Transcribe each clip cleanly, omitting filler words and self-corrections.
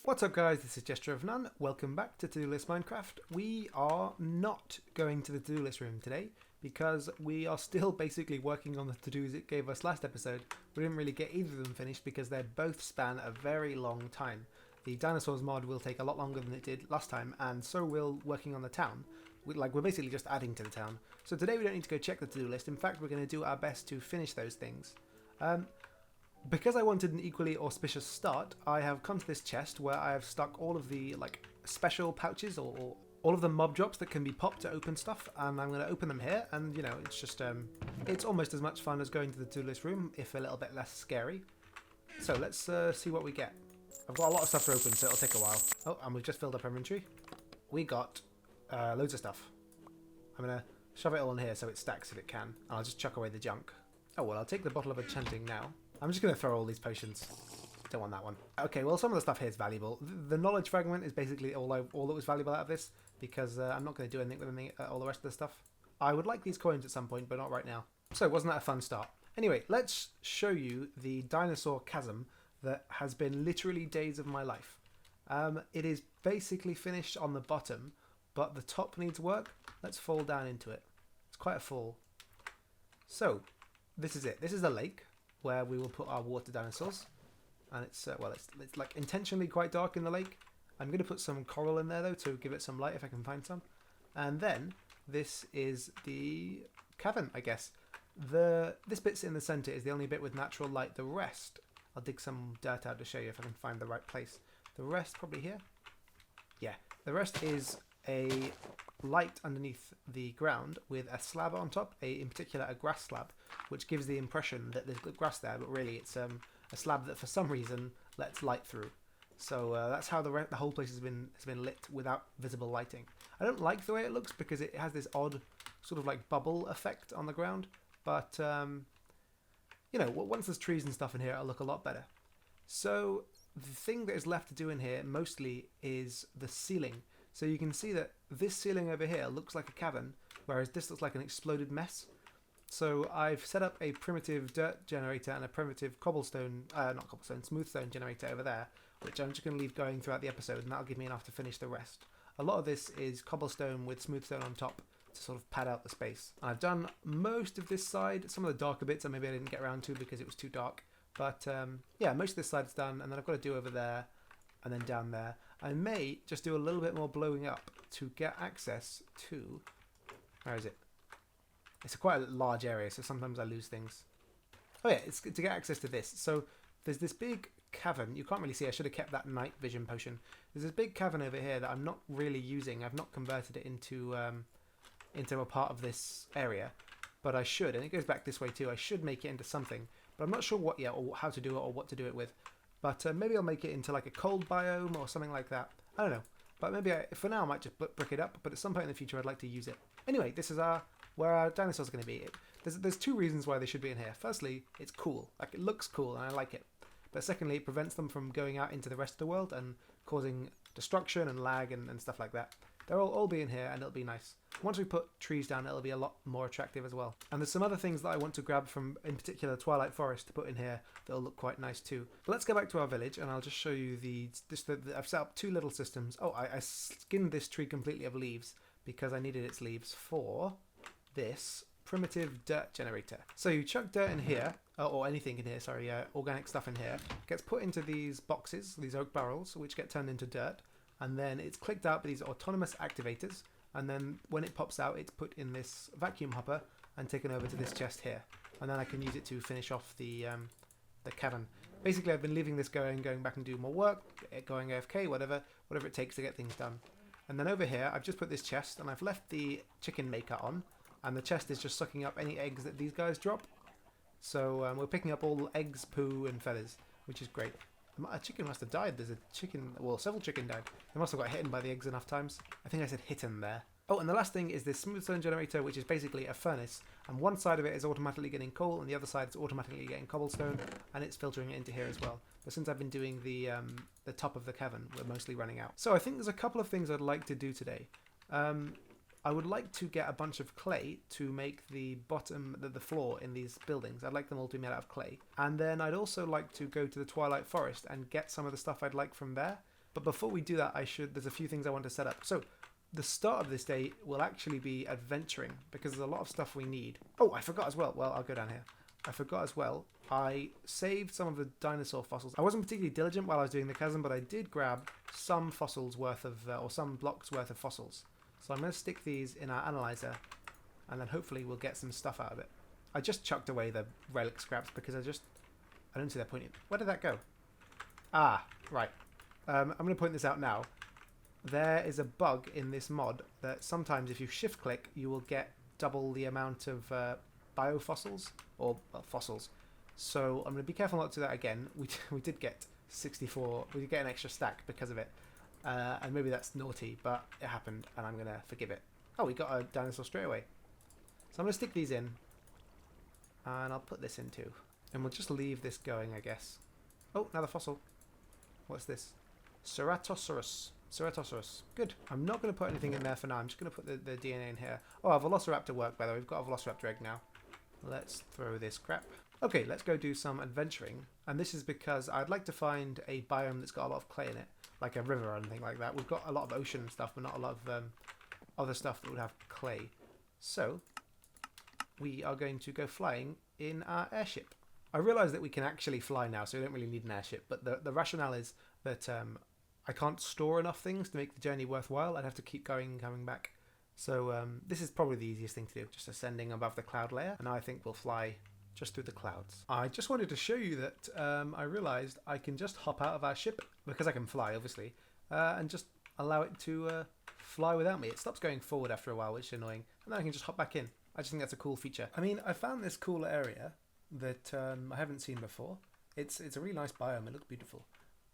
What's up guys, this is Gesture of None. Welcome back to To-Do List Minecraft. We are not going to the to-do list room today because we are still basically working on the to-dos it gave us last episode. We didn't really get either of them finished because they both span a very long time. The Dinosaurs mod will take a lot longer than it did last time, and so will working on the town. We're basically just adding to the town. So today we don't need to go check the to-do list. In fact, we're going to do our best to finish those things. Because I wanted an equally auspicious start, I have come to this chest where I have stuck all of the special pouches or all of the mob drops that can be popped to open stuff, and I'm going to open them here. And it's just it's almost as much fun as going to the to-do list room, if a little bit less scary. So let's see what we get. I've got a lot of stuff to open, so it'll take a while. Oh, and we've just filled up our inventory. We got loads of stuff. I'm going to shove it all in here so it stacks if it can, and I'll just chuck away the junk. Oh well, I'll take the bottle of enchanting now. I'm just going to throw all these potions. Don't want that one. Okay, well, some of the stuff here is valuable. The knowledge fragment is basically all that was valuable out of this, because I'm not going to do anything with all the rest of the stuff. I would like these coins at some point, but not right now. So, wasn't that a fun start? Anyway, let's show you the dinosaur chasm that has been literally days of my life. It is basically finished on the bottom, but the top needs work. Let's fall down into it. It's quite a fall. So, this is it. This is the lake where we will put our water dinosaurs, and it's like intentionally quite dark in the lake. I'm going to put some coral in there though to give it some light if I can find some. And then this is the cavern, I guess. This bit's in the center is the only bit with natural light. The rest, I'll dig some dirt out to show you if I can find the right place. The rest probably here. Yeah, the rest is a light underneath the ground with a slab on top, in particular a grass slab, which gives the impression that there's grass there, but really it's a slab that for some reason lets light through. So that's how the whole place has been lit without visible lighting. I don't like the way it looks because it has this odd sort of like bubble effect on the ground, but once there's trees and stuff in here, it'll look a lot better. So the thing that is left to do in here mostly is the ceiling. So you can see that this ceiling over here looks like a cavern, whereas this looks like an exploded mess. So I've set up a primitive dirt generator and a primitive smooth stone generator over there, which I'm just going to leave going throughout the episode, and that'll give me enough to finish the rest. A lot of this is cobblestone with smooth stone on top to sort of pad out the space. And I've done most of this side. Some of the darker bits maybe I didn't get around to because it was too dark. But yeah, most of this side's done, and then I've got to do over there and then down there. I may just do a little bit more blowing up to get access to... Where is it? It's quite a large area, so sometimes I lose things. Oh yeah, it's to get access to this. So there's this big cavern. You can't really see. I should have kept that night vision potion. There's this big cavern over here that I'm not really using. I've not converted it into a part of this area, but I should. And it goes back this way too. I should make it into something, but I'm not sure what yet, or how to do it, or what to do it with. But maybe I'll make it into like a cold biome or something like that. I don't know. But maybe for now I might just brick it up. But at some point in the future I'd like to use it. Anyway, this is where our dinosaurs are going to be. There's two reasons why they should be in here. Firstly, it's cool. Like, it looks cool and I like it. But secondly, it prevents them from going out into the rest of the world and causing destruction and lag and stuff like that. They'll all be in here and it'll be nice. Once we put trees down, it'll be a lot more attractive as well. And there's some other things that I want to grab from, in particular, Twilight Forest to put in here that'll look quite nice too. But let's go back to our village and I'll just show you I've set up two little systems. Oh, I skinned this tree completely of leaves because I needed its leaves for this primitive dirt generator. So you chuck dirt in here, or anything in here, sorry, organic stuff in here, gets put into these boxes, these oak barrels, which get turned into dirt, and then it's clicked out by these autonomous activators, and then when it pops out, it's put in this vacuum hopper and taken over to this chest here, and then I can use it to finish off the cavern. Basically, I've been leaving this going back and do more work, going AFK, whatever it takes to get things done. And then over here, I've just put this chest, and I've left the chicken maker on, and the chest is just sucking up any eggs that these guys drop. So we're picking up all eggs, poo, and feathers, which is great. A chicken must have died. There's a chicken, well, several chicken died. They must have got hit by the eggs enough times. I think I said hitten there. Oh, and the last thing is this smooth stone generator, which is basically a furnace, and one side of it is automatically getting coal, and the other side is automatically getting cobblestone, and it's filtering it into here as well. But since I've been doing the top of the cavern, we're mostly running out. So I think there's a couple of things I'd like to do today. I would like to get a bunch of clay to make the bottom, the floor in these buildings. I'd like them all to be made out of clay. And then I'd also like to go to the Twilight Forest and get some of the stuff I'd like from there. But before we do that, there's a few things I want to set up. So the start of this day will actually be adventuring because there's a lot of stuff we need. Oh, I forgot as well. Well, I'll go down here. I forgot as well. I saved some of the dinosaur fossils. I wasn't particularly diligent while I was doing the chasm, but I did grab some fossils worth of, or some blocks worth of fossils. So I'm going to stick these in our analyzer, and then hopefully we'll get some stuff out of it. I just chucked away the relic scraps because I don't see their point. Where did that go? Ah, right. I'm going to point this out now. There is a bug in this mod that sometimes if you shift click, you will get double the amount of biofossils, or fossils. So I'm going to be careful not to do that again. We did get 64, we did get an extra stack because of it. And maybe that's naughty, but it happened and I'm going to forgive it. Oh, we got a dinosaur straight away. So I'm going to stick these in. And I'll put this in too. And we'll just leave this going, I guess. Oh, another fossil. What's this? Ceratosaurus. Ceratosaurus. Good. I'm not going to put anything in there for now. I'm just going to put the DNA in here. Oh, our Velociraptor worked, by the way. We've got a Velociraptor egg now. Let's throw this crap. Okay, let's go do some adventuring. And this is because I'd like to find a biome that's got a lot of clay in it. Like a river or anything like that. We've got a lot of ocean stuff, but not a lot of other stuff that would have clay. So we are going to go flying in our airship. I realise that we can actually fly now, so we don't really need an airship, but the rationale is that I can't store enough things to make the journey worthwhile. I'd have to keep going and coming back. So this is probably the easiest thing to do, just ascending above the cloud layer, and now I think we'll fly just through the clouds. I just wanted to show you that I realised I can just hop out of our ship, because I can fly, obviously, and just allow it to fly without me. It stops going forward after a while, which is annoying, and then I can just hop back in. I just think that's a cool feature. I mean, I found this cool area that I haven't seen before. It's a really nice biome. It looks beautiful.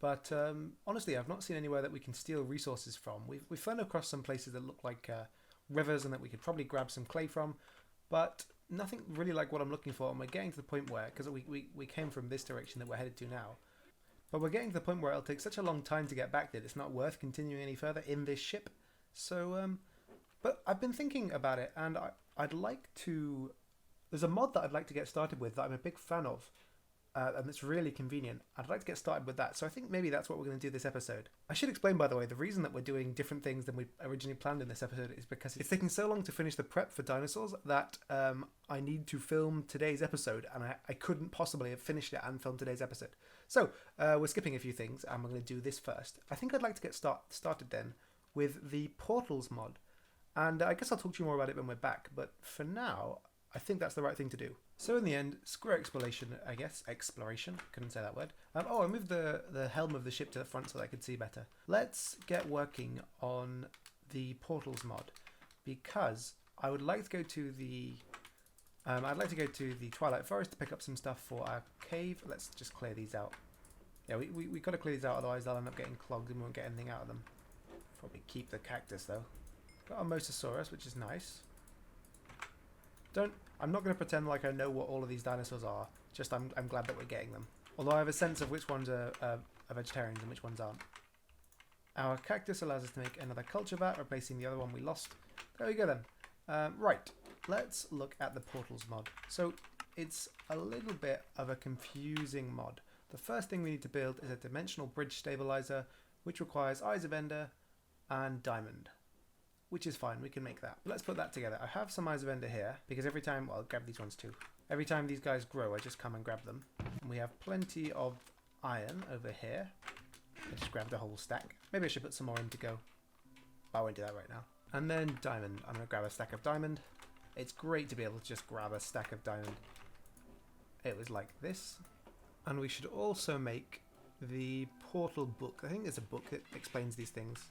But honestly, I've not seen anywhere that we can steal resources from. We've flown across some places that look like rivers and that we could probably grab some clay from, but nothing really like what I'm looking for. And we're getting to the point where, because we came from this direction that we're headed to now, but we're getting to the point where it'll take such a long time to get back that it's not worth continuing any further in this ship. So, but I've been thinking about it, and I'd like to... There's a mod that I'd like to get started with that I'm a big fan of, and it's really convenient. I'd like to get started with that, so I think maybe that's what we're going to do this episode. I should explain, by the way, the reason that we're doing different things than we originally planned in this episode is because it's taking so long to finish the prep for Dinosaurs that I need to film today's episode, and I couldn't possibly have finished it and filmed today's episode. So we're skipping a few things, and we're going to do this first. I think I'd like to get started then with the Portals mod, and I guess I'll talk to you more about it when we're back, but for now, I think that's the right thing to do. So in the end, screw exploration, I guess. Exploration. Couldn't say that word. Oh, I moved the helm of the ship to the front so that I could see better. Let's get working on the Portals mod, because I would like to go to the... I'd like to go to the Twilight Forest to pick up some stuff for our cave. Let's just clear these out. Yeah, we got to clear these out, otherwise they'll end up getting clogged and we won't get anything out of them. Probably keep the cactus though. Got a Mosasaurus, which is nice. I'm not going to pretend like I know what all of these dinosaurs are. Just I'm glad that we're getting them. Although I have a sense of which ones are vegetarians and which ones aren't. Our cactus allows us to make another culture vat, replacing the other one we lost. There we go then. Right, let's look at the Portals mod. So it's a little bit of a confusing mod. The first thing we need to build is a dimensional bridge stabilizer, which requires Eyes of Ender and Diamond. Which is fine, we can make that. But let's put that together. I have some Eyes of Ender here, because every time, well, I'll grab these ones too. Every time these guys grow, I just come and grab them. And we have plenty of iron over here. I just grabbed a whole stack. Maybe I should put some more in to go. But I won't do that right now. And then diamond. I'm going to grab a stack of diamond. It's great to be able to just grab a stack of diamond. It was like this. And we should also make the portal book. I think there's a book that explains these things.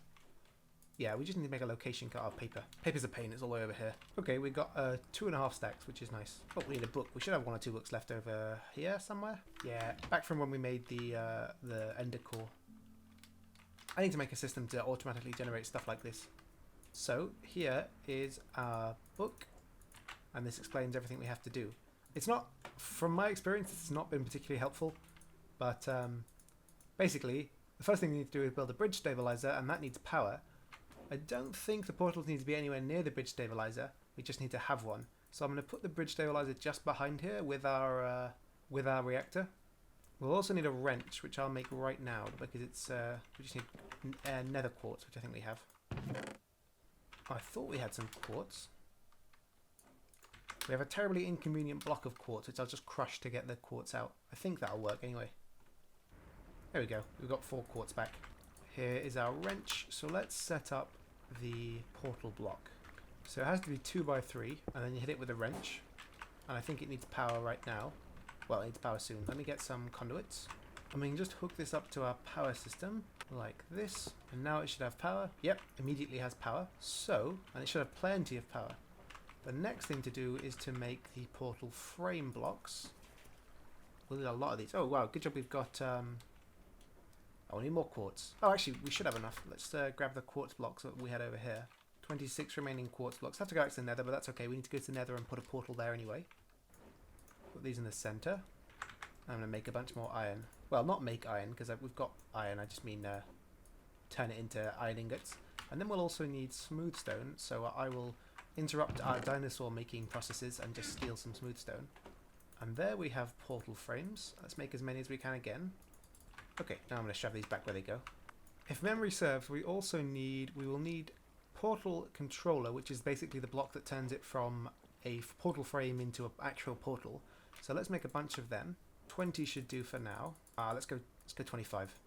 Yeah, we just need to make a location card of paper. Paper's a pain, it's all the way over here. Okay, we've got 2.5 stacks, which is nice. Oh, we need a book. We should have 1 or 2 books left over here somewhere. Yeah, back from when we made the Ender Core. I need to make a system to automatically generate stuff like this. So, here is our book, and this explains everything we have to do. It's not, from my experience, it's not been particularly helpful, but basically, the first thing we need to do is build a bridge stabilizer, and that needs power. I don't think the portals need to be anywhere near the bridge stabilizer. We just need to have one. So I'm going to put the bridge stabilizer just behind here with our reactor. We'll also need a wrench, which I'll make right now because it's we just need nether quartz, which I think we have. I thought we had some quartz. We have a terribly inconvenient block of quartz, which I'll just crush to get the quartz out. I think that'll work anyway. There we go. We've got 4 quartz back. Here is our wrench. So let's set up the portal block. So it has to be 2 by 3, and then you hit it with a wrench. And I think it needs power right now. Well, it needs power soon. Let me get some conduits. And we can just hook this up to our power system like this. And now it should have power. Yep, immediately has power. So, and it should have plenty of power. The next thing to do is to make the portal frame blocks. We'll need a lot of these. Oh, wow, good job we've got... oh, we need more quartz. Oh, actually, we should have enough. Let's grab the quartz blocks that we had over here. 26 remaining quartz blocks. Have to go out to the nether, but that's okay. We need to go to the nether and put a portal there anyway. Put these in the center. I'm going to make a bunch more iron. Well, not make iron, because we've got iron. I just mean turn it into iron ingots. And then we'll also need smooth stone, so I will interrupt our dinosaur making processes and just steal some smooth stone. And there we have portal frames. Let's make as many as we can again. Okay, now I'm going to shove these back where they go. If memory serves, we will need portal controller, which is basically the block that turns it from a portal frame into an actual portal. So let's make a bunch of them. 20 should do for now. Let's go 25.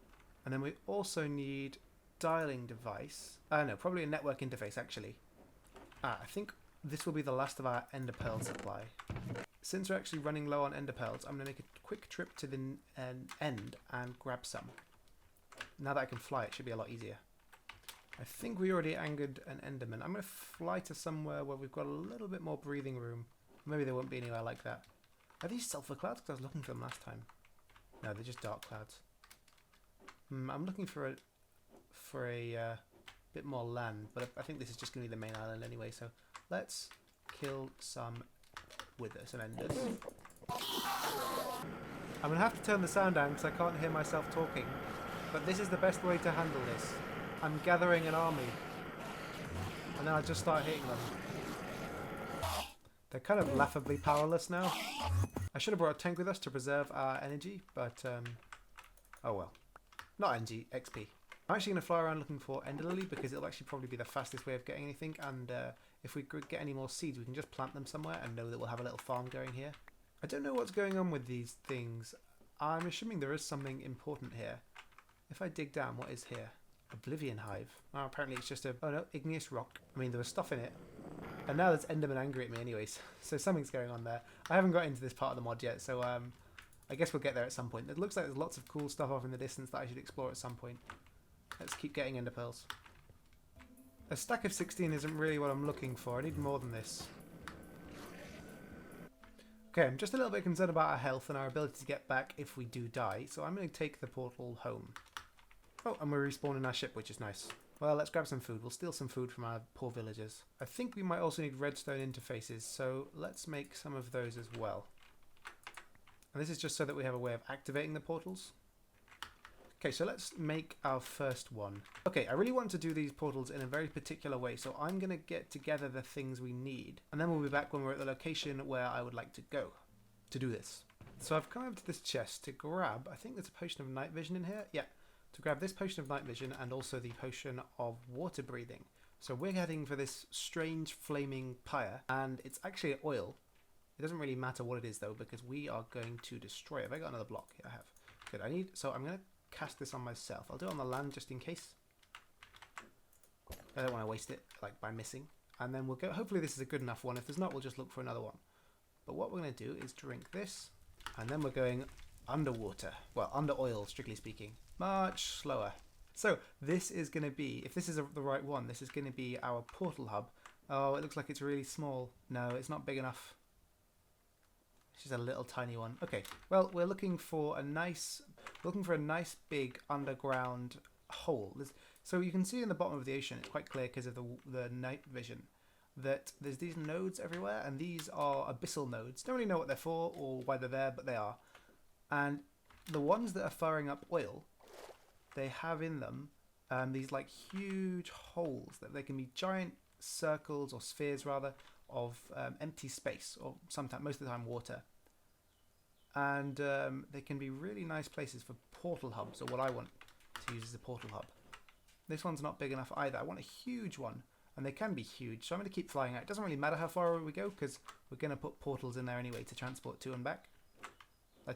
And then we also need dialing device. No, probably a network interface actually. I think this will be the last of our ender pearl supply. Since we're actually running low on ender pearls, I'm going to make a quick trip to the end and grab some. Now that I can fly, it should be a lot easier. I think we already angered an enderman. I'm going to fly to somewhere where we've got a little bit more breathing room. Maybe there won't be anywhere like that. Are these sulfur clouds? Because I was looking for them last time. No, they're just dark clouds. I'm looking for a bit more land, but I think this is just going to be the main island anyway, so let's kill some withers and enders. I'm going to have to turn the sound down because I can't hear myself talking, but this is the best way to handle this. I'm gathering an army, and then I just start hitting them. They're kind of laughably powerless now. I should have brought a tank with us to preserve our energy, but oh well. Not energy, XP. I'm actually going to fly around looking for ender lily because it'll actually probably be the fastest way of getting anything, and if we could get any more seeds we can just plant them somewhere and know that we'll have a little farm going here. I don't know what's going on with these things. I'm assuming there is something important here. If I dig down, what is here? Oblivion hive. Oh, apparently it's just a... oh no, igneous rock. I mean, there was stuff in it. And now there's enderman angry at me anyways. So something's going on there. I haven't got into this part of the mod yet, so I guess we'll get there at some point. It looks like there's lots of cool stuff off in the distance that I should explore at some point. Let's keep getting ender pearls. A stack of 16 isn't really what I'm looking for. I need more than this. Okay, I'm just a little bit concerned about our health and our ability to get back if we do die, so I'm going to take the portal home. Oh, and we're respawning our ship, which is nice. Well, let's grab some food. We'll steal some food from our poor villagers. I think we might also need redstone interfaces, so let's make some of those as well. And this is just so that we have a way of activating the portals. Okay, so let's make our first one. Okay, I really want to do these portals in a very particular way, so I'm going to get together the things we need. And then we'll be back when we're at the location where I would like to go to do this. So I've come over to this chest to grab, I think there's a potion of night vision in here. Yeah. To grab this potion of night vision and also the potion of water breathing. So we're heading for this strange flaming pyre, and it's actually oil. It doesn't really matter what it is though, because we are going to destroy it. Have I got another block? Yeah, I have. Good. So I'm going to cast this on myself. I'll do it on the land just in case. I don't want to waste it like by missing. And then we'll go. Hopefully this is a good enough one. If there's not, we'll just look for another one. But what we're going to do is drink this, and then we're going underwater. Well, under oil, strictly speaking. Much slower. So this is going to be, if this is the right one, this is going to be our portal hub. Oh, it looks like it's really small. No, it's not big enough. It's just a little tiny one. Okay, well, we're looking for a nice big underground hole. So you can see in the bottom of the ocean, it's quite clear because of the night vision, that there's these nodes everywhere, and these are abyssal nodes. Don't really know what they're for or why they're there, but they are. And the ones that are firing up oil, they have in them these like huge holes that they can be giant circles or spheres rather of empty space, or sometimes most of the time water. and they can be really nice places for portal hubs, or what I want to use as a portal hub. This one's not big enough either. I want a huge one, and they can be huge, so I'm going to keep flying out. It doesn't really matter how far we go, because we're going to put portals in there anyway to transport to and back.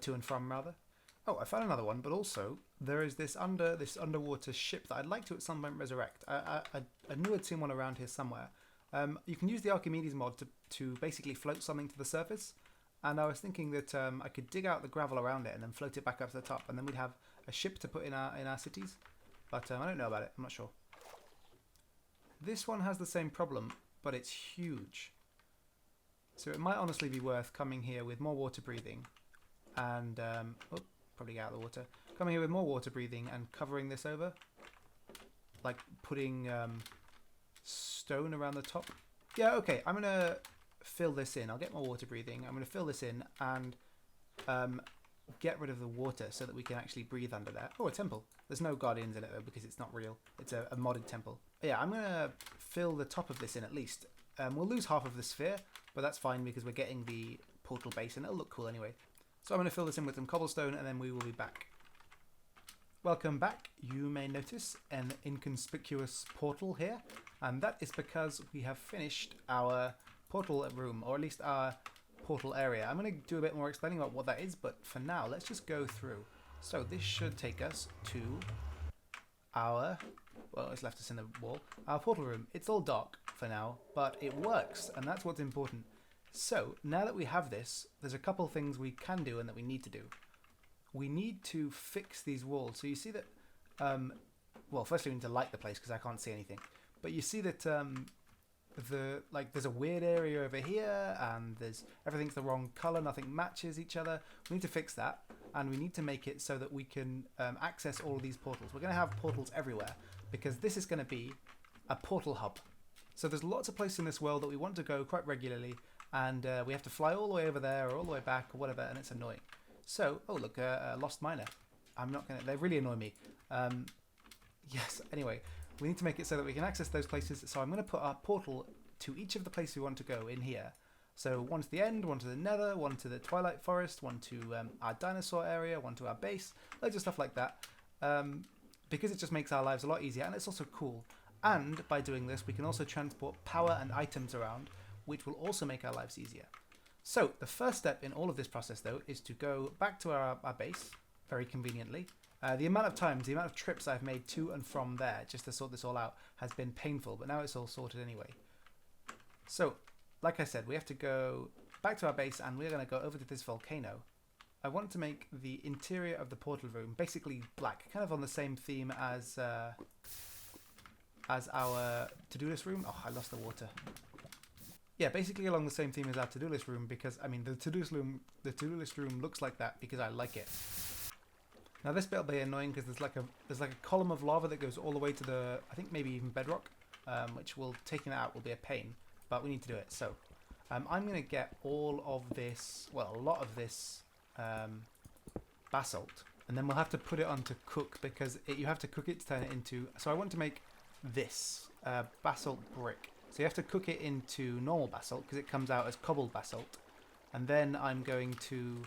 To and from, rather. Oh, I found another one, but also there is this underwater ship that I'd like to at some point resurrect. I knew I'd seen one around here somewhere. You can use the Archimedes mod to basically float something to the surface, and I was thinking that I could dig out the gravel around it and then float it back up to the top, and then we'd have a ship to put in our cities. But I don't know about it. I'm not sure. This one has the same problem, but it's huge. So it might honestly be worth coming here with more water breathing and probably get out of the water. Coming here with more water breathing and covering this over, like putting stone around the top. Yeah, okay. I'm gonna fill this in. I'll get more water breathing. I'm gonna fill this in and get rid of the water so that we can actually breathe under there. Oh, a temple. There's no guardians in it though because it's not real. It's a modded temple. Yeah, I'm gonna fill the top of this in at least. We'll lose half of the sphere, but that's fine because we're getting the portal base and it'll look cool anyway. So I'm going to fill this in with some cobblestone and then we will be back. Welcome back. You may notice an inconspicuous portal here, and that is because we have finished our portal room, or at least our portal area. I'm going to do a bit more explaining about what that is, but for now let's just go through. So this should take us to our, well, it's left us in the wall, our portal room. It's all dark for now, but it works, and that's what's important. So, now that we have this, there's a couple things we can do and that we need to do. We need to fix these walls. So you see that, well, firstly we need to light the place because I can't see anything. But you see that there's a weird area over here and everything's the wrong color, nothing matches each other. We need to fix that, and we need to make it so that we can access all of these portals. We're going to have portals everywhere because this is going to be a portal hub. So there's lots of places in this world that we want to go quite regularly, and we have to fly all the way over there or all the way back or whatever, and it's annoying. So, oh look, a lost miner. They really annoy me. Yes, anyway, we need to make it so that we can access those places. So I'm going to put our portal to each of the places we want to go in here. So one to the end, one to the nether, one to the twilight forest, one to our dinosaur area, one to our base, loads of stuff like that. Because it just makes our lives a lot easier, and it's also cool. And by doing this, we can also transport power and items around, which will also make our lives easier. So the first step in all of this process, though, is to go back to our base, very conveniently. The amount of trips I've made to and from there just to sort this all out has been painful, but now it's all sorted anyway. So, like I said, we have to go back to our base, and we're going to go over to this volcano. I want to make the interior of the portal room basically black, kind of on the same theme as our to-do list room. Oh, I lost the water. Yeah, basically along the same theme as our to-do list room, because I mean the to-do list room looks like that because I like it. Now this bit will be annoying because there's like a column of lava that goes all the way to the, I think maybe even bedrock, which taking that out will be a pain, but we need to do it. So I'm going to get all of this, well, a lot of this basalt, and then we'll have to put it on to cook because you have to cook it to turn it into. So I want to make this basalt brick. So you have to cook it into normal basalt because it comes out as cobbled basalt. And then I'm going to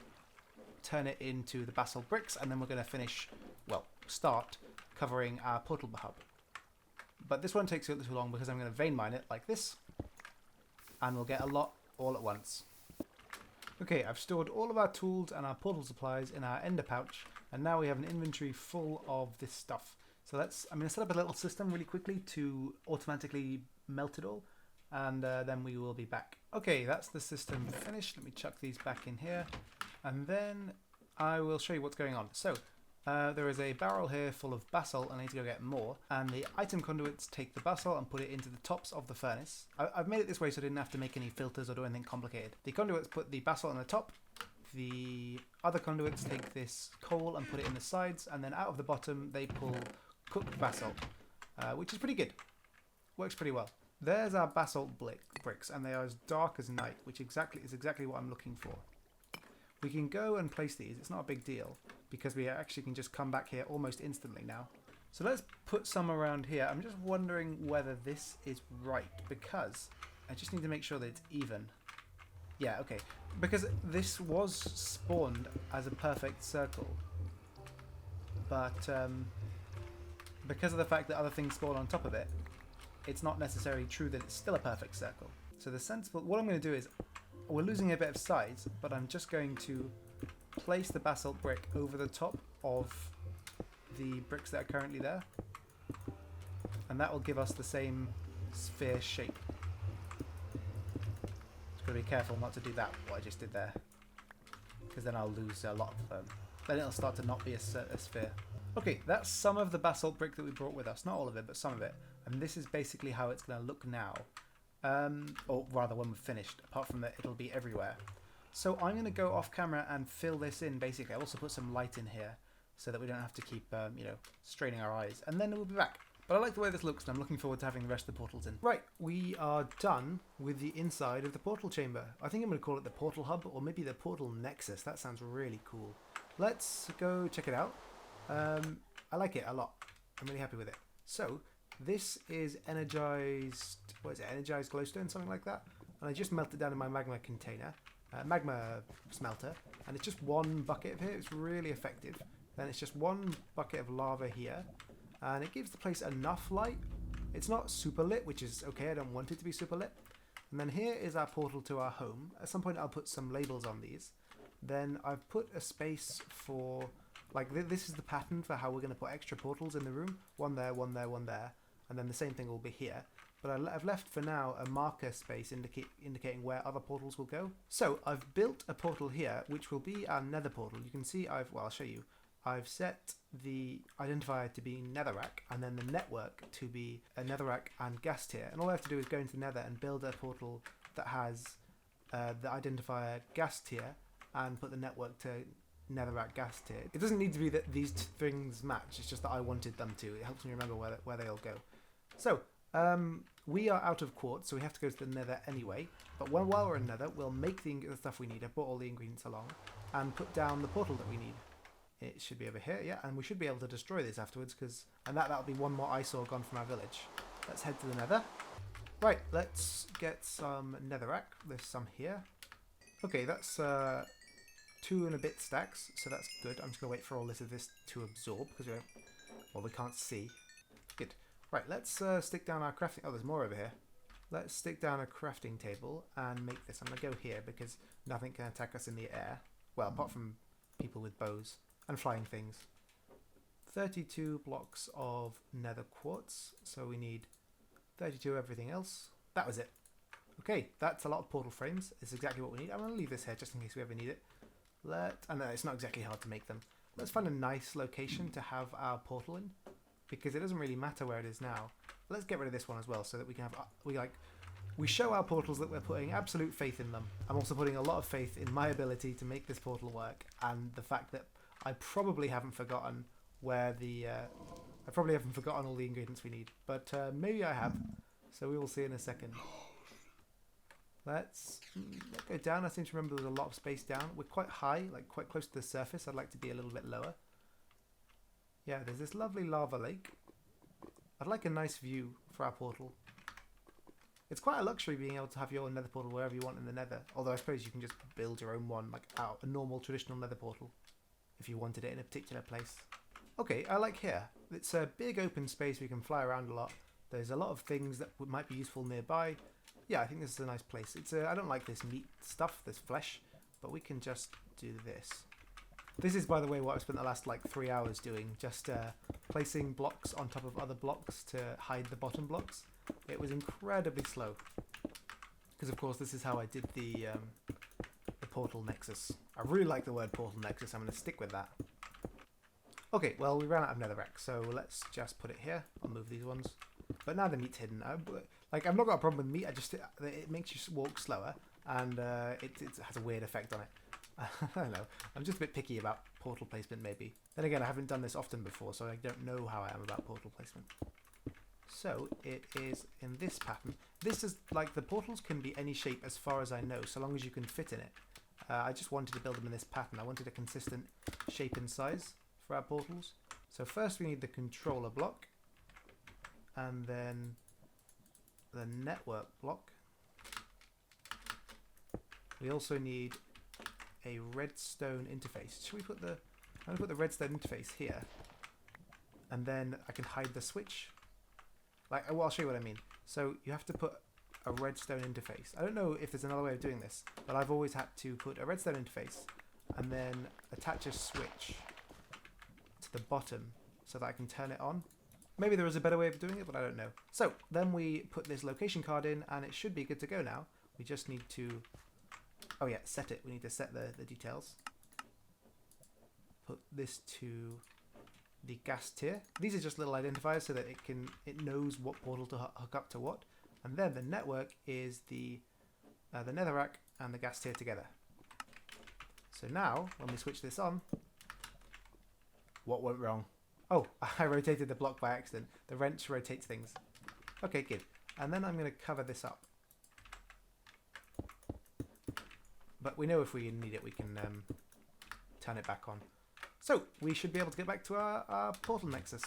turn it into the basalt bricks, and then we're going to start covering our portal hub. But this one takes a little too long because I'm going to vein mine it like this, and we'll get a lot all at once. Okay, I've stored all of our tools and our portal supplies in our ender pouch, and now we have an inventory full of this stuff. So I'm going to set up a little system really quickly to automatically melt it all, and then we will be back. Okay, that's the system finished. Let me chuck these back in here, and then I will show you what's going on. So there is a barrel here full of basalt. I need to go get more, and the item conduits take the basalt and put it into the tops of the furnace. I've made it this way so I didn't have to make any filters or do anything complicated. The conduits put the basalt on the top. The other conduits take this coal and put it in the sides, and then out of the bottom they pull cooked basalt, which is pretty good. Works pretty well. There's our basalt bricks, and they are as dark as night, which is exactly what I'm looking for. We can go and place these. It's not a big deal because we actually can just come back here almost instantly now. So let's put some around here. I'm just wondering whether this is right because I just need to make sure that it's even. Yeah, okay. Because this was spawned as a perfect circle, but because of the fact that other things spawn on top of it, it's not necessarily true that it's still a perfect circle. So the sensible... What I'm going to do is, we're losing a bit of size, but I'm just going to place the basalt brick over the top of the bricks that are currently there. And that will give us the same sphere shape. Just got to be careful not to do that, what I just did there. Because then I'll lose a lot of... then it'll start to not be a sphere. Okay, that's some of the basalt brick that we brought with us. Not all of it, but some of it. And this is basically how it's going to look now. Or rather, when we're finished. Apart from that, it'll be everywhere. So I'm going to go off camera and fill this in, basically. I'll also put some light in here so that we don't have to keep, you know, straining our eyes. And then we'll be back. But I like the way this looks, and I'm looking forward to having the rest of the portals in. Right, we are done with the inside of the portal chamber. I think I'm going to call it the portal hub, or maybe the portal nexus. That sounds really cool. Let's go check it out. I like it a lot. I'm really happy with it. So, this is energized... What is it? Energized glowstone? Something like that. And I just melted it down in my magma container. Magma smelter. And it's just one bucket of here. It's really effective. Then it's just one bucket of lava here. And it gives the place enough light. It's not super lit, which is okay. I don't want it to be super lit. And then here is our portal to our home. At some point I'll put some labels on these. Then I've put a space for... Like, this is the pattern for how we're going to put extra portals in the room. One there, one there, one there. And then the same thing will be here. But I've left for now a marker space indicating where other portals will go. So I've built a portal here, which will be our nether portal. You can see I'll show you. I've set the identifier to be netherrack, and then the network to be a netherrack and gas tier. And all I have to do is go into the nether and build a portal that has the identifier gas tier and put the network to netherrack gas tier. It doesn't need to be that these things match, it's just that I wanted them to. It helps me remember where they all go. So, we are out of quartz, so we have to go to the nether anyway. But while we're in nether, we'll make the stuff we need. I've brought all the ingredients along. And put down the portal that we need. It should be over here, yeah. And we should be able to destroy this afterwards, and that'll be one more eyesore gone from our village. Let's head to the nether. Right, let's get some netherrack. There's some here. Okay, that's 2 and a bit stacks, so that's good. I'm just going to wait for all this to absorb, because we can't see. Good. Right, let's stick down our crafting... Oh, there's more over here. Let's stick down a crafting table and make this. I'm going to go here, because nothing can attack us in the air. Well, apart from people with bows and flying things. 32 blocks of nether quartz, so we need 32 of everything else. That was it. Okay, that's a lot of portal frames. It's exactly what we need. I'm going to leave this here just in case we ever need it. I know it's not exactly hard to make them. Let's find a nice location to have our portal in, because it doesn't really matter where it is now. Let's get rid of this one as well, so that we can have we show our portals that we're putting absolute faith in them. I'm also putting a lot of faith in my ability to make this portal work, and the fact that I probably haven't forgotten where I probably haven't forgotten all the ingredients we need, but maybe I have. So we will see in a second. Let's go down. I seem to remember there's a lot of space down. We're quite high, like quite close to the surface. I'd like to be a little bit lower. Yeah, there's this lovely lava lake. I'd like a nice view for our portal. It's quite a luxury being able to have your nether portal wherever you want in the nether. Although I suppose you can just build your own one, like a normal traditional nether portal, if you wanted it in a particular place. Okay, I like here. It's a big open space. We can fly around a lot. There's a lot of things that might be useful nearby. Yeah, I think this is a nice place. I don't like this meat stuff, this flesh, but we can just do this. This is, by the way, what I've spent the last, 3 hours doing, just placing blocks on top of other blocks to hide the bottom blocks. It was incredibly slow, because, of course, this is how I did the portal nexus. I really like the word portal nexus. I'm going to stick with that. Okay, well, we ran out of netherrack, so let's just put it here. I'll move these ones. But now the meat's hidden. I've not got a problem with meat. It makes you walk slower, and it has a weird effect on it. I don't know. I'm just a bit picky about portal placement, maybe. Then again, I haven't done this often before, so I don't know how I am about portal placement. So it is in this pattern. This is the portals can be any shape as far as I know, so long as you can fit in it. I just wanted to build them in this pattern. I wanted a consistent shape and size for our portals. So first we need the controller block, and then the network block, We also need a redstone interface. Should we put the... I'm going to put the redstone interface here. And then I can hide the switch. Like, well, I'll show you what I mean. So you have to put a redstone interface. I don't know if there's another way of doing this, but I've always had to put a redstone interface and then attach a switch to the bottom so that I can turn it on. Maybe there is a better way of doing it, but I don't know. So then we put this location card in and it should be good to go now. We just need to, oh yeah, set it. We need to set the details. Put this to the gas tier. These are just little identifiers so that it knows what portal to hook up to what. And then the network is the netherrack and the gas tier together. So now, when we switch this on, what went wrong? Oh, I rotated the block by accident. The wrench rotates things. Okay, good. And then I'm going to cover this up. But we know if we need it, we can turn it back on. So, we should be able to get back to our portal nexus.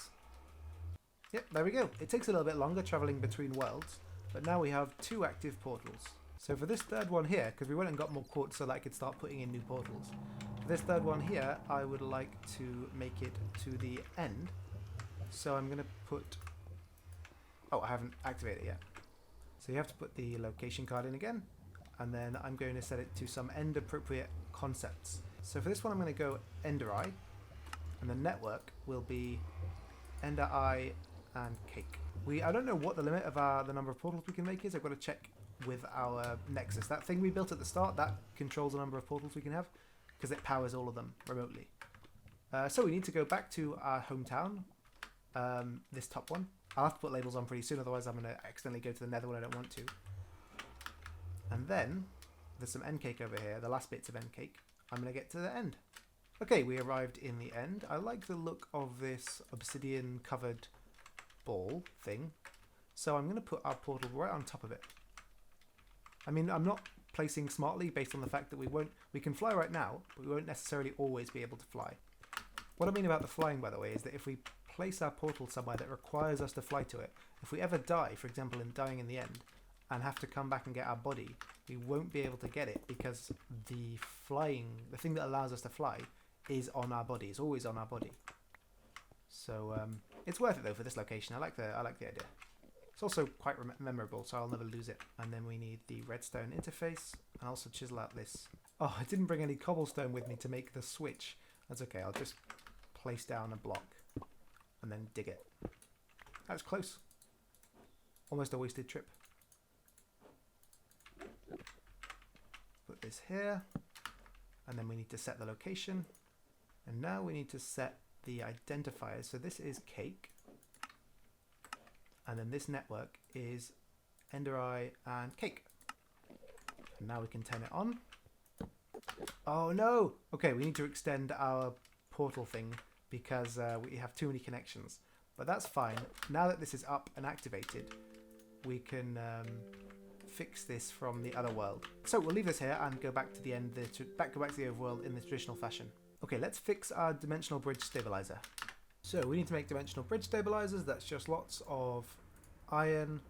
Yep, there we go. It takes a little bit longer travelling between worlds, but now we have 2 active portals. So for this third one here, because we went and got more quartz so that I could start putting in new portals. For this third one here, I would like to make it to the end. So I'm going to put... Oh, I haven't activated it yet. So you have to put the location card in again, and then I'm going to set it to some end appropriate concepts. So for this one I'm going to go Ender Eye, and the network will be Ender Eye and Cake. I don't know what the limit of the number of portals we can make is. I've got to check with our Nexus. That thing we built at the start, that controls the number of portals we can have, because it powers all of them remotely. So we need to go back to our hometown, this top one. I'll have to put labels on pretty soon, otherwise I'm going to accidentally go to the nether when I don't want to. And then, there's some end cake over here, the last bits of end cake. I'm going to get to the end. Okay, we arrived in the end. I like the look of this obsidian covered ball thing. So I'm going to put our portal right on top of it. I mean, I'm not placing smartly based on the fact that we can fly right now, but we won't necessarily always be able to fly. What I mean about the flying, by the way, is that if we place our portal somewhere that requires us to fly to it, if we ever die, for example, in dying in the end, and have to come back and get our body, we won't be able to get it because the thing that allows us to fly is on our body. It's always on our body. So it's worth it though for this location. I like the idea. It's also quite memorable, so I'll never lose it. And then we need the redstone interface, and also chisel out this. Oh, I didn't bring any cobblestone with me to make the switch. That's okay. I'll just place down a block and then dig it. That was close. Almost a wasted trip. Put this here, and then we need to set the location, and now we need to set the identifiers. So this is cake, and then this network is Ender Eye and Cake, and now we can turn it on. Oh no! Okay, we need to extend our portal thing because we have too many connections, but that's fine. Now that this is up and activated, we can fix this from the other world. So we'll leave this here and go back to the end, go back to the overworld in the traditional fashion. Okay, let's fix our dimensional bridge stabilizer. So we need to make dimensional bridge stabilizers. That's just lots of iron,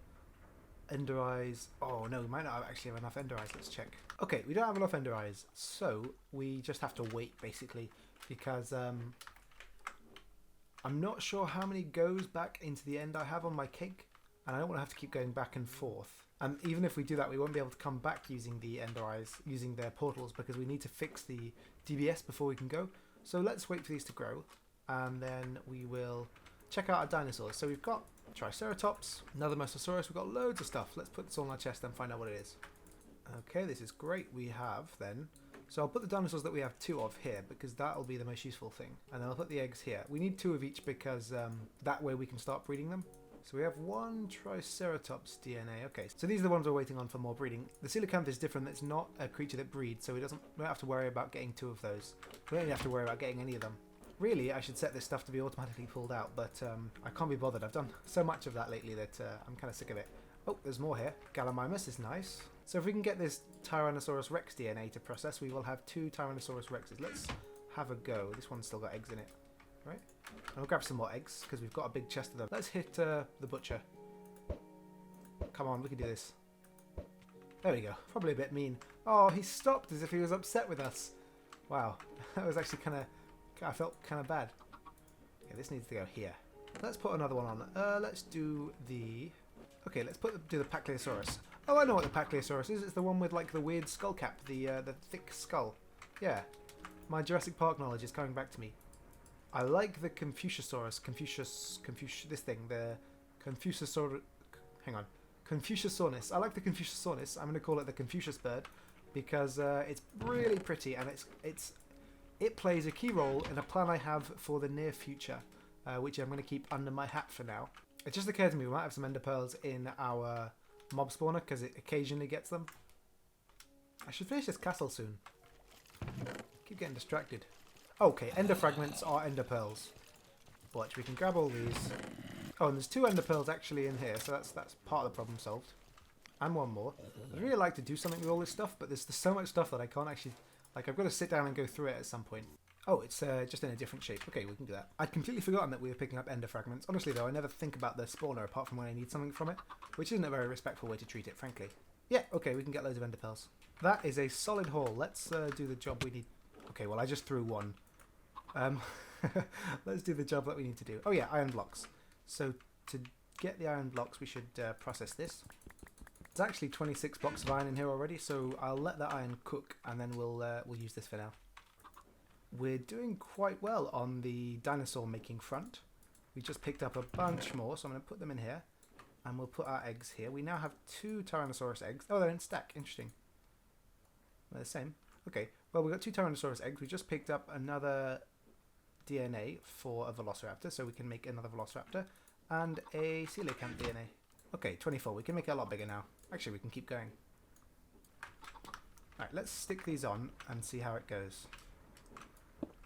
ender eyes. Oh no, we might not actually have enough ender eyes. Let's check. Okay, we don't have enough ender eyes, so we just have to wait basically, because I'm not sure how many goes back into the end I have on my cake, and I don't want to have to keep going back and forth. And even if we do that, we won't be able to come back using the ender eyes, using their portals, because we need to fix the DBS before we can go. So let's wait for these to grow, and then we will check out our dinosaurs. So we've got Triceratops, another Mosasaurus, we've got loads of stuff. Let's put this all in our chest and find out what it is. Okay, this is great. We have then... So I'll put the dinosaurs that we have 2 of here, because that'll be the most useful thing. And then I'll put the eggs here. We need 2 of each because that way we can start breeding them. So we have 1 Triceratops DNA. Okay, so these are the ones we're waiting on for more breeding. The coelacanth is different. It's not a creature that breeds, so we don't have to worry about getting 2 of those. We don't even have to worry about getting any of them. Really, I should set this stuff to be automatically pulled out, but I can't be bothered. I've done so much of that lately that I'm kind of sick of it. Oh, there's more here. Gallimimus is nice. So if we can get this Tyrannosaurus Rex DNA to process, we will have 2 Tyrannosaurus Rexes. Let's have a go. This one's still got eggs in it, right? And we'll grab some more eggs, because we've got a big chest of them. Let's hit the butcher. Come on, we can do this. There we go. Probably a bit mean. Oh, he stopped as if he was upset with us. Wow. That was actually kind of... I felt kind of bad. Okay, this needs to go here. Let's put another one on. Let's do the... Okay, let's do the Pacliosaurus. Oh, I know what the Pacliosaurus is. It's the one with like the weird skull cap, the thick skull. Yeah. My Jurassic Park knowledge is coming back to me. I like the Confuciusaurus. This thing. The Confuciusaurus... Hang on. Confuciusaurus. I like the Confuciusaurus. I'm going to call it the Confucius bird because it's really pretty and it plays a key role in a plan I have for the near future, which I'm going to keep under my hat for now. It just occurred to me we might have some ender pearls in our mob spawner because it occasionally gets them. I should finish this castle soon. Keep getting distracted. Okay, ender fragments are ender pearls. Watch, we can grab all these. Oh, and there's 2 ender pearls actually in here, so that's part of the problem solved. And one more. I'd really like to do something with all this stuff, but there's so much stuff that I can't actually... Like, I've got to sit down and go through it at some point. Oh, it's just in a different shape. Okay, we can do that. I'd completely forgotten that we were picking up ender fragments. Honestly, though, I never think about the spawner apart from when I need something from it, which isn't a very respectful way to treat it, frankly. Yeah, okay, we can get loads of ender pearls. That is a solid haul. Let's do the job we need. Okay, well, I just threw one. Let's do the job that we need to do. Oh, yeah, iron blocks. So, to get the iron blocks, we should process this. There's actually 26 blocks of iron in here already, so I'll let that iron cook, and then we'll use this for now. We're doing quite well on the dinosaur making front. We just picked up a bunch more, so I'm going to put them in here. And we'll put our eggs here. We now have 2 Tyrannosaurus eggs. Oh, they're in stack. Interesting. They're the same. Okay, well, we've got 2 Tyrannosaurus eggs. We just picked up another DNA for a Velociraptor, so we can make another Velociraptor. And a coelacanth DNA. Okay, 24. We can make it a lot bigger now. Actually, we can keep going. Alright, let's stick these on and see how it goes.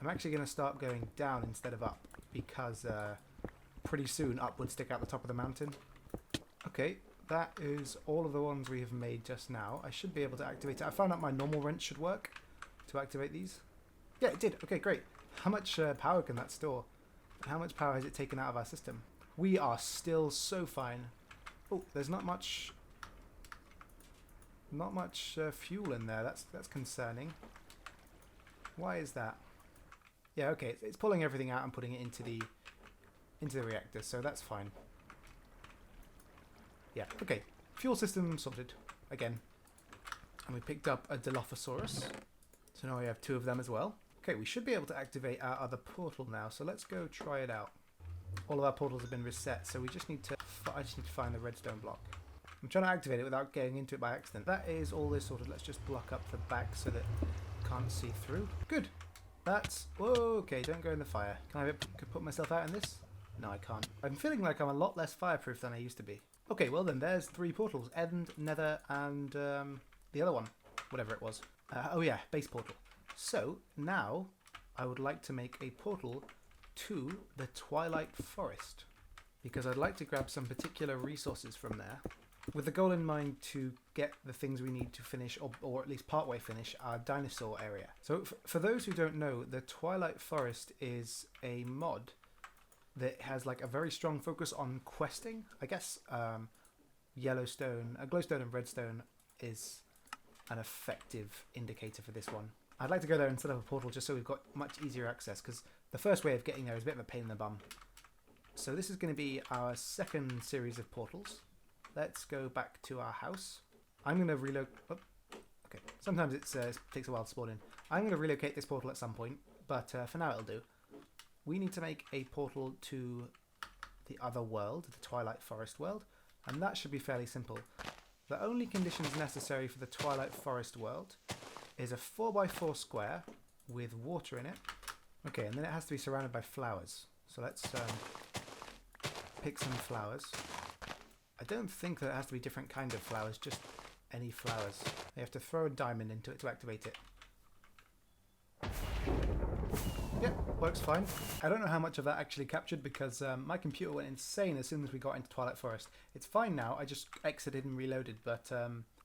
I'm actually going to start going down instead of up because pretty soon up would stick out the top of the mountain. Okay, that is all of the ones we have made just now. I should be able to activate it. I found out my normal wrench should work to activate these. Yeah, it did. Okay, great. How much power can that store? How much power has it taken out of our system? We are still so fine. Oh, there's not much fuel in there. That's concerning. Why is that? Yeah, okay, it's pulling everything out and putting it into the reactor, so that's fine. Yeah, okay. Fuel system sorted again. And we picked up a Dilophosaurus. So now we have 2 of them as well. Okay, we should be able to activate our other portal now, so let's go try it out. All of our portals have been reset, so we just need to... I just need to find the redstone block. I'm trying to activate it without getting into it by accident. That is all this sorted. Let's just block up the back so that it can't see through. Good. That's... Whoa, okay, don't go in the fire. Can I put myself out in this? No, I can't. I'm feeling like I'm a lot less fireproof than I used to be. Okay, well then, there's 3 portals. End, Nether, and the other one. Whatever it was. Oh yeah, base portal. So, now, I would like to make a portal to the Twilight Forest. Because I'd like to grab some particular resources from there. With the goal in mind to get the things we need to finish, or at least partway finish, our dinosaur area. So for those who don't know, the Twilight Forest is a mod that has like a very strong focus on questing. I guess Yellowstone, glowstone and redstone is an effective indicator for this one. I'd like to go there and set up a portal just so we've got much easier access, because the first way of getting there is a bit of a pain in the bum. So this is going to be our second series of portals. Let's go back to our house. I'm going to relocate... Oh, okay, sometimes it takes a while to spawn in. I'm going to relocate this portal at some point, but for now it'll do. We need to make a portal to the other world, the Twilight Forest world, and that should be fairly simple. The only conditions necessary for the Twilight Forest world is a 4x4 square with water in it. Okay, and then it has to be surrounded by flowers. So let's pick some flowers. I don't think that it has to be different kind of flowers, just any flowers. You have to throw a diamond into it to activate it. Yep, works fine. I don't know how much of that actually captured because my computer went insane as soon as we got into Twilight Forest. It's fine now, I just exited and reloaded, but,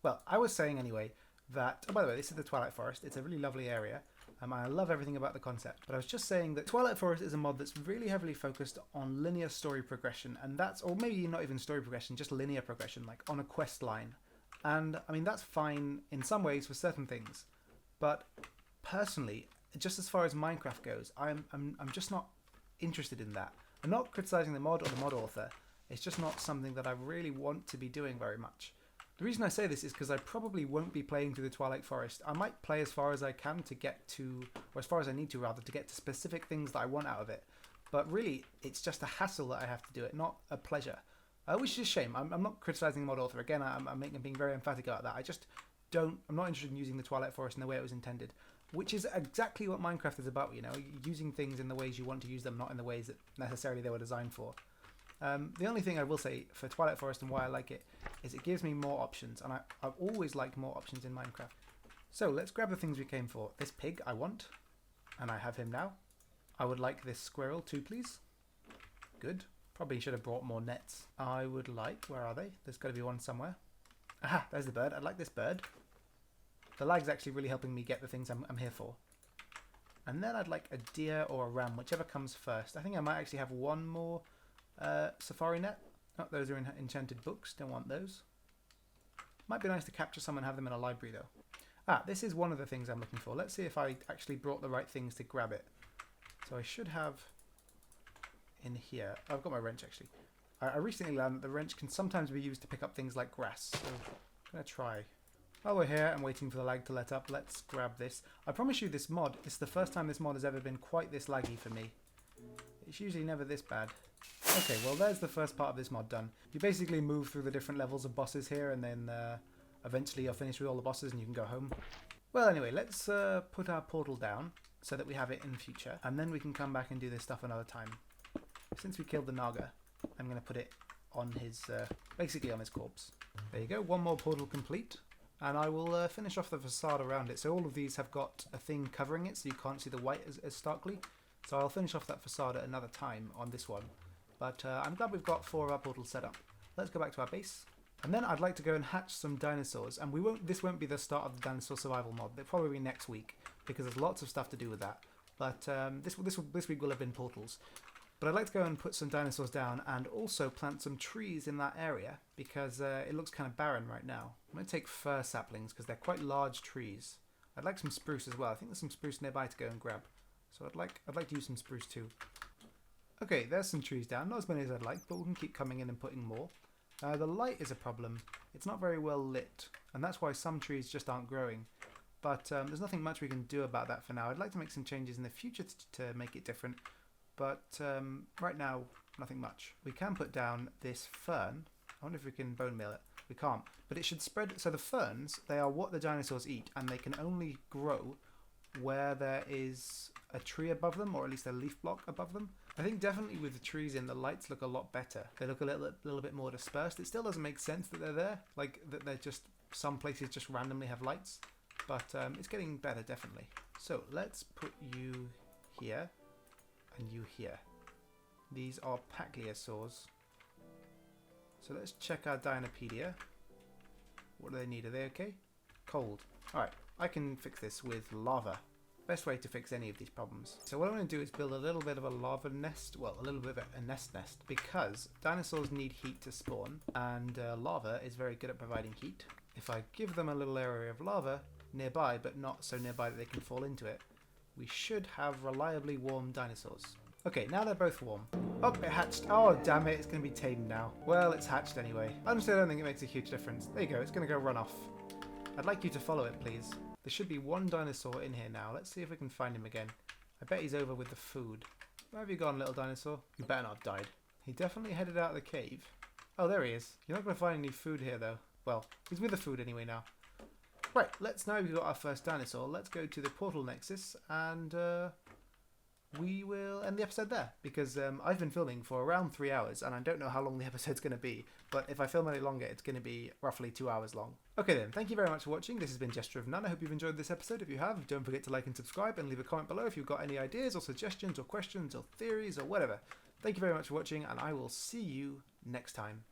well, I was saying anyway that... Oh, by the way, this is the Twilight Forest. It's a really lovely area. I love everything about the concept. But I was just saying that Twilight Forest is a mod that's really heavily focused on linear story progression, and that's, or maybe not even story progression, just linear progression, like on a quest line. And I mean, that's fine in some ways for certain things. But personally, just as far as Minecraft goes, I'm just not interested in that. I'm not criticizing the mod or the mod author. It's just not something that I really want to be doing very much. The reason I say this is because I probably won't be playing through the Twilight Forest. I might play as far as I can to get to, or as far as I need to rather, to get to specific things that I want out of it. But really, it's just a hassle that I have to do it, not a pleasure. Which is a shame. I'm not criticizing the mod author. Again, I'm being very emphatic about that. I'm not interested in using the Twilight Forest in the way it was intended. Which is exactly what Minecraft is about, you know, using things in the ways you want to use them, not in the ways that necessarily they were designed for. The only thing I will say for Twilight Forest and why I like it is it gives me more options, and I've always liked more options in Minecraft. So let's grab the things we came for. This pig I want, and I have him now. I would like this squirrel too, please. Good. Probably should have brought more nets. I would like, where are they? There's got to be one somewhere. Aha, there's the bird. I'd like this bird. The lag's actually really helping me get the things I'm here for. And then I'd like a deer or a ram, whichever comes first. I think I might actually have one more safari net. Oh, those are enchanted books. Don't want those. Might be nice to capture some and have them in a library though. Ah, this is one of the things I'm looking for. Let's see if I actually brought the right things to grab it. So I should have in here. Oh, I've got my wrench actually. I recently learned that the wrench can sometimes be used to pick up things like grass. So I'm going to try. While we're here and waiting for the lag to let up, let's grab this. I promise you this mod, it's the first time this mod has ever been quite this laggy for me. It's usually never this bad. Okay, well there's the first part of this mod done. You basically move through the different levels of bosses here and then eventually you're finished with all the bosses and you can go home. Well anyway, let's put our portal down so that we have it in the future and then we can come back and do this stuff another time. Since we killed the Naga, I'm going to put it on his, basically on his corpse. There you go, one more portal complete. And I will finish off the facade around it. So all of these have got a thing covering it so you can't see the white as starkly. So I'll finish off that facade at another time on this one. But I'm glad we've got 4 of our portals set up. Let's go back to our base. And then I'd like to go and hatch some dinosaurs. And this won't be the start of the dinosaur survival mod. It'll probably be next week because there's lots of stuff to do with that. But this week will have been portals. But I'd like to go and put some dinosaurs down and also plant some trees in that area because it looks kind of barren right now. I'm going to take fir saplings because they're quite large trees. I'd like some spruce as well. I think there's some spruce nearby to go and grab. So I'd like to use some spruce too. Okay, there's some trees down. Not as many as I'd like, but we can keep coming in and putting more. The light is a problem. It's not very well lit, and that's why some trees just aren't growing. But there's nothing much we can do about that for now. I'd like to make some changes in the future to make it different. But right now, nothing much. We can put down this fern. I wonder if we can bone meal it. We can't. But it should spread. So the ferns, they are what the dinosaurs eat. And they can only grow where there is a tree above them. Or at least a leaf block above them. I think definitely with the trees in, the lights look a lot better. They look a little bit more dispersed. It still doesn't make sense that they're there. Like that they're just, some places just randomly have lights. But it's getting better, definitely. So let's put you here. And you here. These are Pacliosaurs. So let's check our Dinopedia. What do they need? Are they okay? Cold. Alright, I can fix this with lava. Best way to fix any of these problems. So what I'm going to do is build a little bit of a lava nest. Well, a little bit of a nest because dinosaurs need heat to spawn. And lava is very good at providing heat. If I give them a little area of lava nearby, but not so nearby that they can fall into it, we should have reliably warm dinosaurs. Okay, now they're both warm. Oh, it hatched. Oh, damn it. It's going to be tamed now. Well, it's hatched anyway. Honestly, I don't think it makes a huge difference. There you go. It's going to go run off. I'd like you to follow it, please. There should be one dinosaur in here now. Let's see if we can find him again. I bet he's over with the food. Where have you gone, little dinosaur? You better not have died. He definitely headed out of the cave. Oh, there he is. You're not going to find any food here, though. Well, he's with the food anyway now. Right, now we've got our first dinosaur. Let's go to the portal nexus and we will end the episode there because I've been filming for around 3 hours and I don't know how long the episode's going to be, but if I film any longer, it's going to be roughly 2 hours long. Okay then, thank you very much for watching. This has been Gesture of None. I hope you've enjoyed this episode. If you have, don't forget to like and subscribe and leave a comment below if you've got any ideas or suggestions or questions or theories or whatever. Thank you very much for watching and I will see you next time.